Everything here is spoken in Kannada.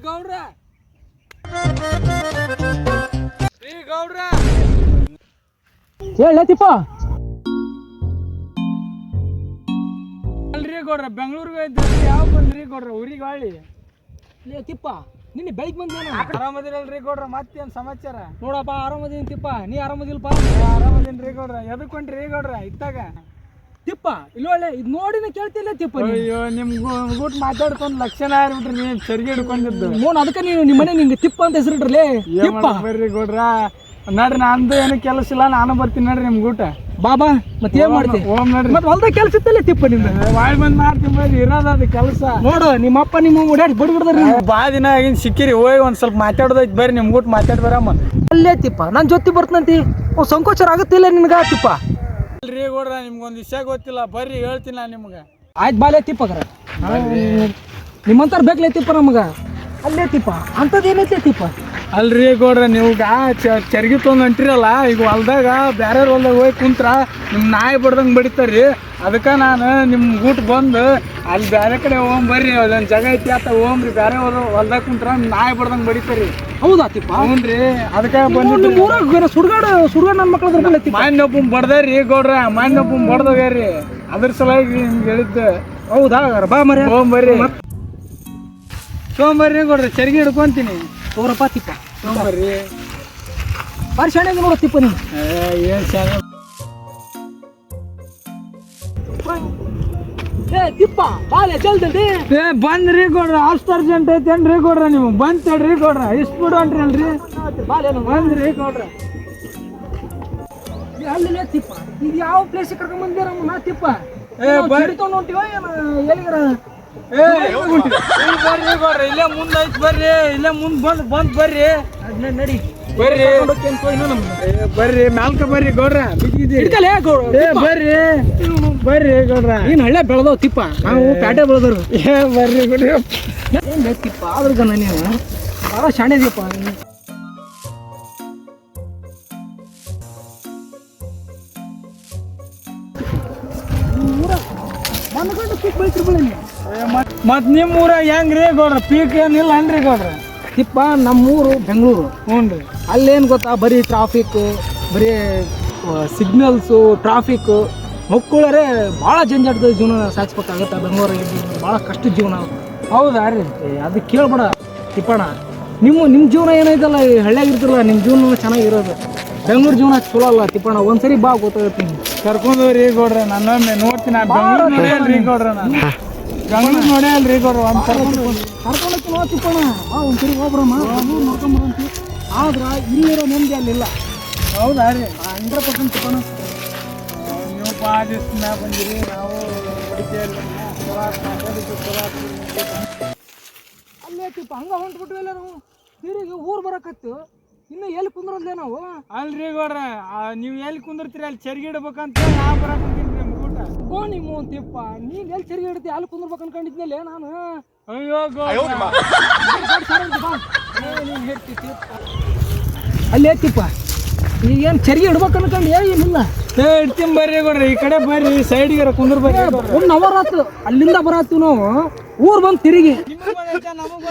ಗೌಡ್ರ ಶ್ರೀ ಗೌಡ್ರ ಹೇಳತಿಪ್ಪ ಅಲ್ರಿ ಗೌಡ್ರ ಬೆಂಗಳೂರಿಗೆ ಯಾವ ಬಂದ್ರಿ ಗೌಡ್ರ ಊರಿಗೆ ಹೊಳ್ಳಿ ತಿಪ್ಪ ನಿನ್ನೆ ಬೆಳಿಗ್ಗೆ ಬಂದೇನ ಆರಾಮದಿರಲ್ರಿ ಗೌಡ್ರ ಮತ್ತೇನ್ ಸಮಾಚಾರ ನೋಡಪ್ಪ ಆರಾಮದೀನಿ ತಿಪ್ಪ ನೀ ಆರಾಮದಿಲ್ಪ ಆರಾಮದಿನ್ರಿ ಗೌಡ್ರ ಎದಕ್ಕೊಂಡ್ರಿ ಗೌಡ್ರ ಇತ್ತಾಗ ತಿಪ್ಪ ಇಲ್ಲ ಒಳ್ಳೆ ಇದು ನೋಡಿನ ಕೇಳ್ತಿಲ್ಲ ತಿಪ್ಪ ಅಯ್ಯೋ ನಿಮ್ ಊಟ ಮಾತಾಡ್ಕೊಂಡ್ ಲಕ್ಷಣ ಆಗ್ಬಿಟ್ರಿ ನೀವ್ ಸರಿಗೆ ಹಿಡ್ಕೊಂಡಿದ್ದು ನೋಡ್ ಅದಕ್ಕೆ ನೀನು ನಿಮ್ಮ ಮನೆ ನಿಂಗೆ ತಿಪ್ಪ ಅಂತ ಹೆಸರಿಟ್ರಲೇ ತಿಪ್ಪ ಬರ್ರಿ ಗೌಡ್ರ ನೋಡ್ರಿ ನಂದು ಏನು ಕೆಲಸ ಇಲ್ಲ ನಾನು ಬರ್ತೀನಿ ನೋಡ್ರಿ ನಿಮ್ಗೆ ಊಟ ಬಾಬಾ ಮತ್ತೆ ಏನ್ ಮಾಡ್ತೀವಿ ಓಮ್ ನೋಡ್ರಿ ಮತ್ತೆ ಹೊಲ್ದಾಗ ಕೆಲಸ ಇತ್ತಲ್ಲ ತಿಪ್ಪ ನಿಮ್ದು ವಾಯ್ ಬಂದ್ ಮಾಡ್ತೀನಿ ಬರ್ರಿ ಇರೋದ ಅದು ಕೆಲಸ ನೋಡು ನಿಮ್ಮ ಅಪ್ಪ ನಿಮ್ಮ ಓಡಾಡಿ ಬಿಡ್ಬಿಡ್ದಾರ ಭಾಳ ದಿನ ಆಗಿನ ಸಿಕ್ಕಿರಿ ಹೋಗಿ ಒಂದ್ ಸ್ವಲ್ಪ ಮಾತಾಡೋದೈತಿ ಬರ್ರಿ ನಿಮ್ಗೆ ಊಟ ಮಾತಾಡಿ ಬರಮ್ಮ ಅಲ್ಲೇ ತಿಪ್ಪ ನನ್ನ ಜೊತೆ ಬರ್ತಂತಿ ಸಂಕೋಚರ ಆಗುತ್ತಿಲ್ಲ ನಿನ್ಗ ತಿಪ್ಪ ಅಲ್ರಿ ಗೌಡ್ರ ನಿಮ್ಗೊಂದು ವಿಷಯ ಗೊತ್ತಿಲ್ಲ ಬರ್ರಿ ಹೇಳ್ತೀನಿ ನಾನು ನಿಮ್ಗೆ ಆಯ್ತು ಬಾಲೆ ತಿಪ್ಪಗ್ರ ನಿಮ್ಮಂತಾರ ಬೇಕಲೇ ತಿಪ್ಪ ನಮಗ ಅಲ್ಲೇ ತಿಪ್ಪ ಅಂಥದ್ದು ಏನೈತೆ ತಿಪ್ಪ ಅಲ್ರಿ ಗೌಡ್ರ ನೀವು ಚರ್ಗಿ ತೊಗೊಂಡು ಹೊಂಟಿರಲ್ಲ ಈಗ ಹೊಲ್ದಾಗ ಬೇರೆ ಹೊಲ್ದಾಗ ಹೋಗಿ ಕುಂತ್ರ ನಿಮ್ಮ ನಾಯಿ ಬಡ್ದಂಗೆ ಬಡಿತಾರ್ರಿ ಅದಕ್ಕೆ ನಾನು ನಿಮ್ಮ ಊಟ ಬಂದು ಅಲ್ಲಿ ಬೇರೆ ಕಡೆ ಹೋಗ್ ಬರ್ರಿ ಅಲ್ಲೊಂದು ಜಾಗ ಐತಿ ಆತ ಹೋಗ್ರಿ ಬೇರೆ ಹೊಲ್ದಾಗ ಕುಂತ್ರ ನಾಯಿ ಬಡ್ದಂಗೆ ಬಡಿತಾರ್ರಿ ಹೌದಾ ತಿಪ್ಪ ಹ್ಞೂ ರೀ ಅದಕ್ಕೆ ಬಂದು ಊರಾಗ ಸುಡ್ಗಾಡು ನನ್ನ ಮಕ್ಳು ಅದ್ರ ತಿಪ್ಪ ಮಾನ್ಯೊಬ್ಬ ಬಡ್ದಾರ್ರಿ ಗೌಡ್ರ ಮಾನ್ಯೊಬ್ಬ ಬಡ್ದೋಗ್ಯಾರ್ರಿ ಅದ್ರ ಸಲುವಾಗಿ ನಿಮ್ಗೆ ಹೇಳಿದ್ದೆ ಹೌದಾ ಬಾ ಮರ ತೊಗೊಂಬರ್ರಿ ತೊಗೊಂಬರ್ರಿ ಗೌಡ್ರ ಚರ್ಗಿ ಹಿಡ್ಕೊಂತೀನಿ ತೋರಪ್ಪ ತಿಪ್ಪ ತೊಗೊಂಬರ್ರಿ ಬಾರಿ ಶಾಣೆ ನೋಡ ತಿಪ್ಪ ನೀನು ಏನು ಚೆನ್ನಾಗಿ ಏ ತಿಪ್ಪ ಬಾಲೆ ಜಲ್ದಿ ಬಂದ್ರಿ ಗೌಡ್ರ ಅಷ್ಟು ಅರ್ಜೆಂಟ್ ಐತೇನ್ರಿ ಗೌಡ್ರ ನೀವು ಬಂದ್ ತಡ್ರಿ ಗೌಡ್ರ ಇಷ್ಟು ಬಿಡು ಅಂಟ್ರಿ ಬಾಲೆ ಬಂದ್ರಿ ಗೌಡ್ರ ಅಲ್ಲಿ ತಿಪ್ಪ ಈಗ ಯಾವ ಪ್ಲೇಸಿಗೆ ಕರ್ಕೊಂಡ್ ಬಂದಿರ ನಾ ತಿಪ್ಪ ಬರ್ರಿ ತೊಗೊಂಡು ಹೊಂಟಿವ ಎಲ್ಲಿಗಾರ ಬರ್ರಿ ಗೌಡ್ರ ಇಲ್ಲೇ ಮುಂದೆ ಐತಿ ಬರ್ರಿ ಇಲ್ಲೇ ಮುಂದೆ ಬಂದ್ ಬರ್ರಿ ನಡಿ ಬರ್ರಿ ಬರ್ರಿ ಮ್ಯಾಲ್ಕ ಬರ್ರಿ ಗೌಡ್ರ ಬರ್ರಿ ಬರ್ರಿ ಗೌಡ್ರ ನೀನ್ ಹಳ್ಳೆ ಬೆಳೆದವ್ ತಿಪ್ಪ ನಾವು ಪ್ಯಾಟೆ ಬೆಳೆದ್ರು ಬರ್ರಿ ಗೌಡ್ರಿ ಏನ್ ತಿಪ್ಪ ಆದ್ರಗನ ನೀವು ಭಾಳ ಶಾಣೆ ಇದೀಯಪ್ಪ ಮತ್ ನಿಮ್ಮ ಊರಾಗ ಹೆಂಗ್ರಿ ಗೌಡ್ರ ಪೀಕ್ ಏನಿಲ್ಲ ಅನ್ರಿ ಗೌಡ್ರ ತಿಪ್ಪ ನಮ್ಮೂರು ಬೆಂಗಳೂರು ಹ್ಞೂ ರೀ ಅಲ್ಲೇನು ಗೊತ್ತಾ ಬರೀ ಟ್ರಾಫಿಕ್ ಬರೀ ಸಿಗ್ನಲ್ಸು ಟ್ರಾಫಿಕ್ ಮಕ್ಕಳರೇ ಭಾಳ ಜಂಜಾಟದ ಜೀವನ ಸಾಧಿಸ್ಬೇಕಾಗತ್ತೆ ಬೆಂಗಳೂರಿಗೆ ಭಾಳ ಕಷ್ಟದ ಜೀವನ ಹೌದಾ ರೀ ಅದು ಕೇಳ್ಬೇಡ ತಿಪ್ಪಣ್ಣ ನಿಮ್ಮ ಜೀವನ ಏನೈತಲ್ಲ ಈ ಹಳ್ಳಿಯಾಗ ಇರ್ತಿರಲ್ಲ ನಿಮ್ಮ ಜೀವನ ಚೆನ್ನಾಗಿರೋದು ಬೆಂಗಳೂರು ಜೀವನ ಚಲೋ ಅಲ್ಲ ತಿಪ್ಪಣ್ಣ ಒಂದ್ಸರಿ ಬಾ ಗೊತ್ತಾಗುತ್ತೆ ನಿಮ್ಗೆ ಕರ್ಕೊಂಡವ್ರಿ ಗೌಡ್ರ ನಾನೊಮ್ಮೆ ನೋಡ್ತೀನಿ ಬೆಂಗಳೂರು ನೋಡ್ಯಾಲ್ರಿ ಗೌಡ್ರ ನಾನು ಬೆಂಗಳೂರು ನೋಡ್ಯಾಲ್ರಿ ಗೌಡ್ರ ಒಂದು ಕರ್ಕೊಂಡೋಗಿ ನೋ ತಿಪ್ಪಣ್ಣ ಬಾ ಒಂದ್ಸರಿ ಹೋಗ್ರಮ್ಮ ನೋಡ್ಕೊಂಬರಂತಿ ಆದ್ರೆ ಇಲ್ಲಿರೋ ನೆಮ್ಮದಿ ಅಲ್ಲಿಲ್ಲ ಹೌದಾ ರೀ 100% ತಿಪ್ಪಣ್ಣ ನೀವು ಭಾಳ ದಿವ್ಸ ಮ್ಯಾಗ ಬಂದಿರಿ ನಾವು ಅಲ್ಲೇ ತಿಪ್ಪ ಹಂಗೆ ಹೊಂಟ್ಬಿಟ್ವಿಲ್ಲ ನಾವು ತಿರುಗಿ ಊರು ಬರಕತ್ತು ಇನ್ನು ಎಲ್ಲಿ ಕುಂದ್ರದ್ಲೇ ನಾವು ಅಲ್ರಿ ಗೌಡ್ರ ನೀವು ಎಲ್ಲಿ ಕುಂದಿರ್ತೀರಿ ಅಲ್ಲಿ ಚರ್ಗಿ ಇಡ್ಬೇಕಂತ ನಾ ಬರಾಕಂತೀನಿ ನಿಮ್ಗೆ ಊಟ ನಿಮ್ಮ ತಿಪ್ಪ ನೀನ್ ಎಲ್ಲಿ ಸರಿ ಹಿಡ್ತಿ ಅಲ್ಲಿ ಕುಂದ್ರಬೇಕು ಅನ್ಕೊಂಡಿದ್ನಲ್ಲೇ ನಾನು ಅಯ್ಯೋ ನೀನ್ ಹೇಳ್ತಿ ಅಲ್ಲೇ ತಿಪ್ಪ ಈಗೇನು ಚರಿಗೆ ಇಡ್ಬೇಕು ಅನ್ಕೊಂಡು ಏನಿಲ್ಲ ಇಡ್ತೀನಿ ಬರ್ರಿ ಗೌಡ್ರ ಈ ಕಡೆ ಬರ್ರಿ ಸೈಡ್ಗೆ ಕುಂದ್ರ ಬರ್ರಿ 1 ಅವರ್ ಆತು ಅಲ್ಲಿಂದ ಬರತ್ತೀವಿ ನಾವು ಊರು ಬಂದು ತಿರುಗಿ ನಮಗ್